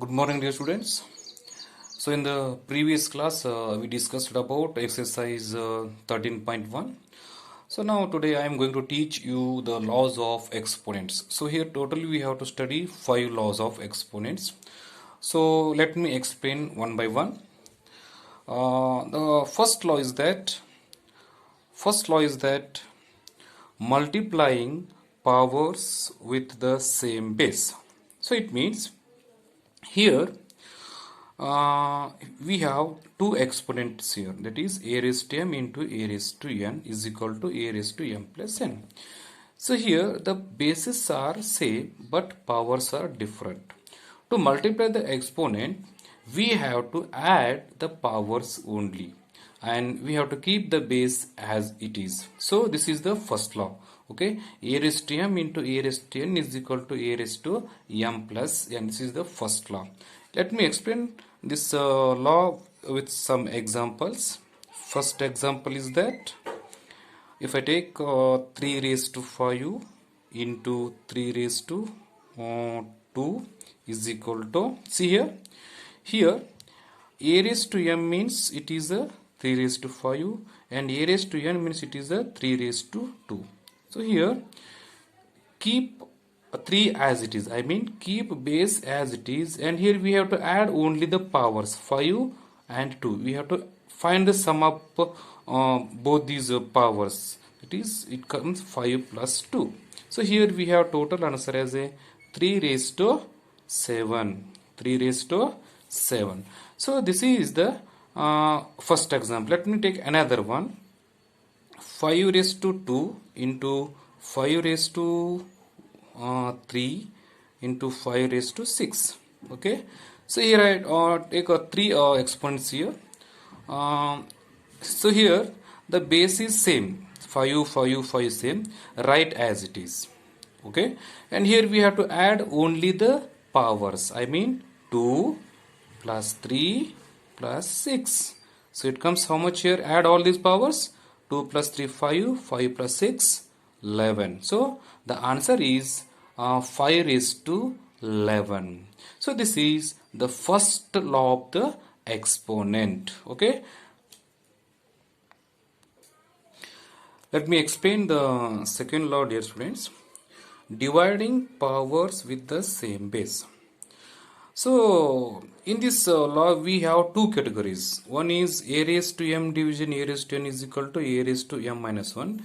Good morning, dear students. So, in the previous class, we discussed about exercise 13.1. So, now today I am going to teach you the laws of exponents. So, here totally we have to study 5 laws of exponents. So, let me explain one by one. The first law is that multiplying powers with the same base. So, it means here uh, we have two exponents here, that is a raised to m into a raised to n is equal to a raised to m plus n. So here the bases are same but powers are different. To multiply the exponent we have to add the powers only and we have to keep the base as it is. So this is the first law. Okay, a raised to m into a raised to n is equal to a raised to m plus n. This is the first law. Let me explain this law with some examples. First example is that if I take 3 raised to 5 into 3 raised to 2 is equal to, see here a raised to m means it is a 3 raised to 5 and a raised to n means it is a 3 raised to 2. So here keep 3 as it is, I mean keep base as it is, and here we have to add only the powers 5 and 2. We have to find the sum of both these powers, it comes 5 plus 2. So here we have total answer as a 3 raised to 7. So this is the first example. Let me take another one. 5 raised to 2 into 5 raised to 3 into 5 raised to 6. Okay, so here I take 3 exponents here. So here the base is same, 5 same, right as it is. Okay, and here we have to add only the powers, I mean 2 plus 3 plus 6. So it comes how much here? Add all these powers. 2 plus 3 5 plus 6 11. So the answer is 5 raised to 11. So this is the first law of the exponent. Okay, let me explain the second law, dear students. Dividing powers with the same base. So in this law we have two categories. One is a raised to m division a raised to n is equal to a raised to m minus 1.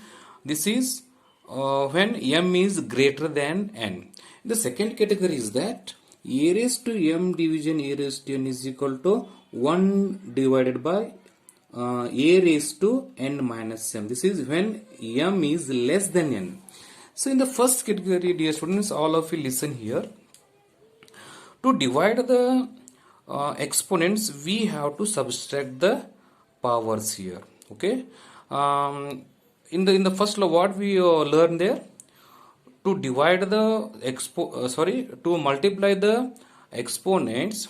This is when m is greater than n. The second category is that a raised to m division a raised to n is equal to 1 divided by a raised to n minus m. This is when m is less than n. So in the first category, dear students, all of you listen here. To divide the exponents, we have to subtract the powers here. Okay. In the first law, what we learned there, to divide the to multiply the exponents,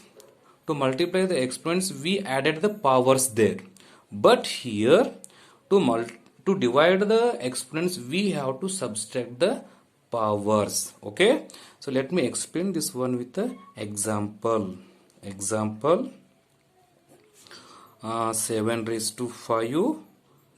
we added the powers there. But here, to divide the exponents, we have to subtract the powers. Okay, so let me explain this one with the example. 7 raised to 5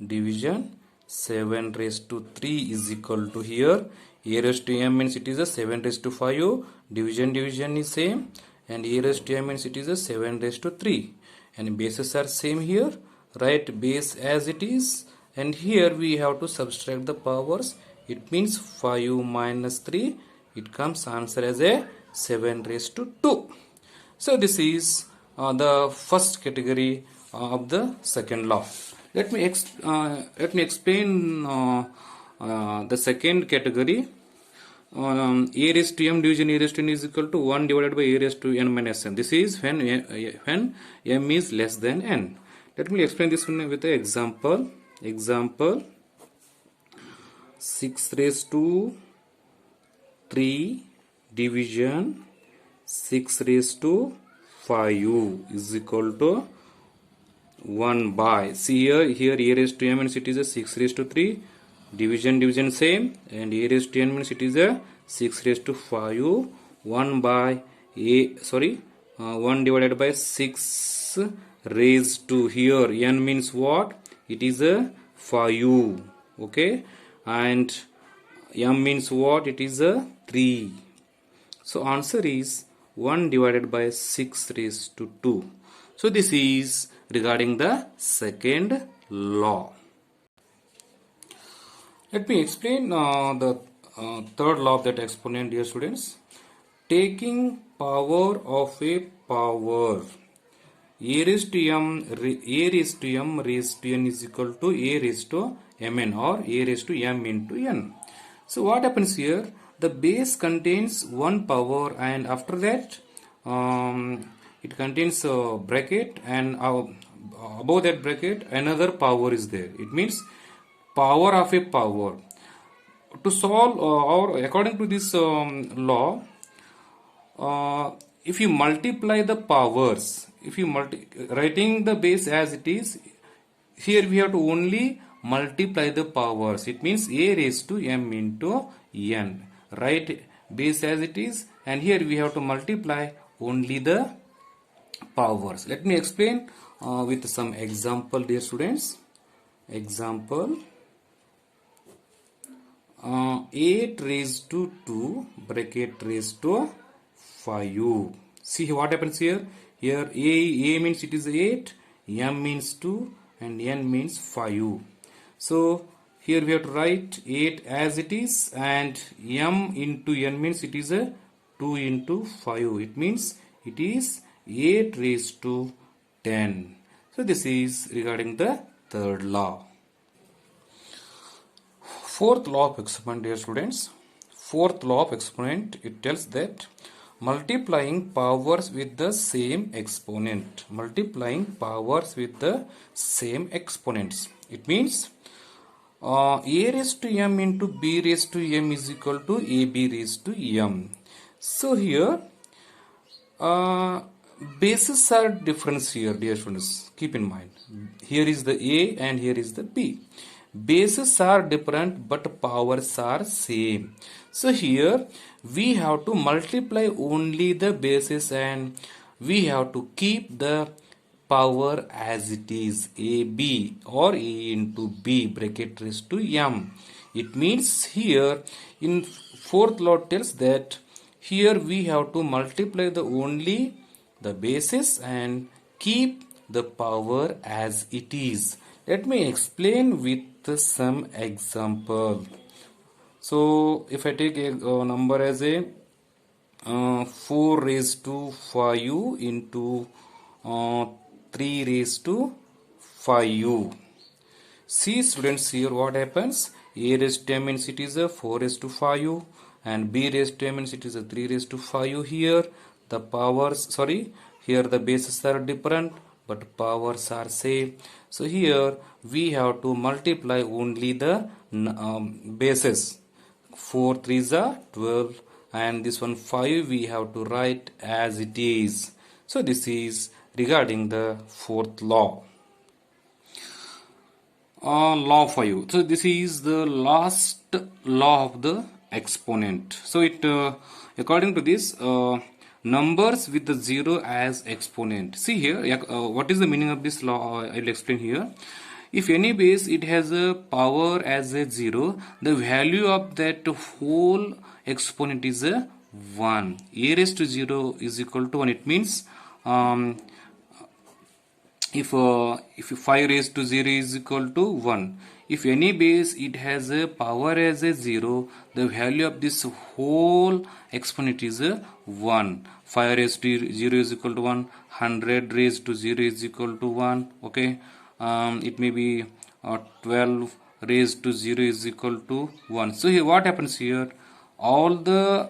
division 7 raised to 3 is equal to, here a raised to m means it is a 7 raised to 5, division is same, and a raised to m means it is a 7 raised to 3, and bases are same here. Write base as it is, and here we have to subtract the powers. It means 5 minus 3, it comes answer as a 7 raised to 2. So this is the first category of the second law. Let me explain the second category. A raised to m division a raised to n is equal to 1 divided by a raised to n minus n. This is when m is less than n. Let me explain this one with an example. 6 raised to 3 division 6 raised to 5 is equal to 1 by, see here a raised to m means it is a 6 raised to 3, division same, and a raised to n means it is a 6 raised to 5, 1 by 1 divided by 6 raised to, here n means what? It is a 5. Okay, and m means what? It is a 3. So answer is 1 divided by 6 raised to 2. So this is regarding the second law. Let me explain the third law of that exponent, dear students. Taking power of a power, a raised to m raised to n is equal to a raised to mn, or a raised to m into n. So what happens here? The base contains one power, and after that it contains a bracket, and above that bracket another power is there. It means power of a power. To solve or according to this law, if you multiply the powers, if you writing the base as it is, here we have to only multiply the powers. It means a raised to m into n. Write base as it is, and here we have to multiply only the powers. Let me explain with some example, dear students. Example, 8 raised to 2 bracket raised to 5. See what happens here? Here a means it is 8, m means 2, and n means 5. So here we have to write 8 as it is, and m into n means it is a 2 into 5. It means it is 8 raised to 10. So this is regarding the third law. Fourth law of exponent, dear students. Fourth law of exponent, it tells that multiplying powers with the same exponent. Multiplying powers with the same exponents. It means a raised to m into b raised to m is equal to ab raised to m. So here bases are different here, dear students. Keep in mind. Here is the a and here is the b. Bases are different but powers are same. So here we have to multiply only the bases, and we have to keep the power as it is, ab or a into b bracket raised to m. It means here in fourth law tells that here we have to multiply the only the basis and keep the power as it is. Let me explain with some example. So if I take a number as a 4 raised to 5 into 3 raised to 5. See students, here what happens? A raised to m means it is a 4 raised to 5, and b raised to m means it is a 3 raised to 5. Here the powers, here the bases are different but powers are same. So here we have to multiply only the bases. 4 3s are 12, and this one 5 we have to write as it is. So this is regarding the fourth law. Law 5. So this is the last law of the exponent. So it according to this, numbers with the 0 as exponent. See here, what is the meaning of this law? I will explain here. If any base it has a power as a 0, the value of that whole exponent is a 1. A raised to 0 is equal to 1. It means if 5 raised to 0 is equal to 1. If any base it has a power as a 0, the value of this whole exponent is a 1. 5 raised to 0 is equal to 1. 100 raised to 0 is equal to 1. Okay. It may be 12 raised to 0 is equal to 1. So here what happens here? All the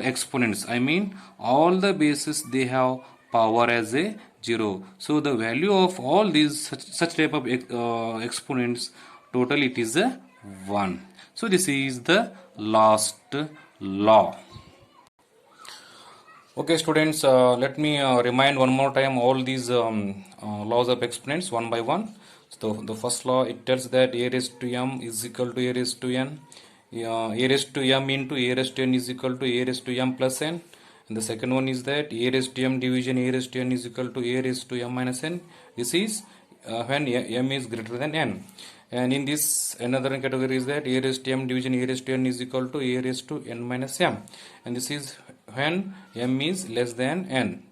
exponents, I mean all the bases, they have power as a 0. So the value of all these such type of exponents, total it is a 1. So this is the last law. Okay students, let me remind one more time all these laws of exponents one by one. So the first law, it tells that a raised to m is equal to a raised to n. A raised to m into a raised to n is equal to a raised to m plus n. And the second one is that a raised to m division a raised to n is equal to a raised to m minus n. This is when m is greater than n. And in this another category is that a raised to m division a raised to n is equal to a raised to n minus m. And this is when m is less than n.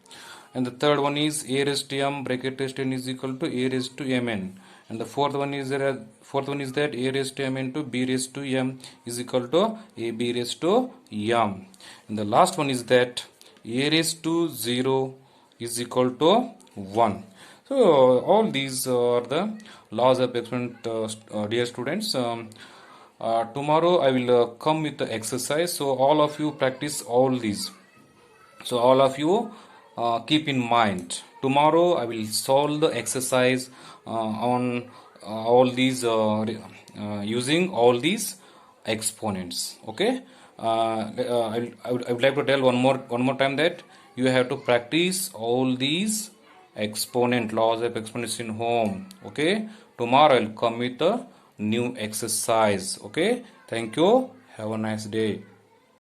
And the third one is a raised to m bracket raised to n is equal to a raised to mn. And the fourth one is that a raised to m into b raised to m is equal to a b raised to m. And the last one is that a raised to 0 is equal to 1. So all these are the laws of exponent, dear students. Tomorrow I will come with the exercise. So all of you practice all these. So all of you keep in mind. Tomorrow I will solve the exercise on all these using all these exponents. Okay. I would like to tell one more time that you have to practice all these exponent laws of exponents in home. Okay. Tomorrow I will come with a new exercise. Okay. Thank you. Have a nice day.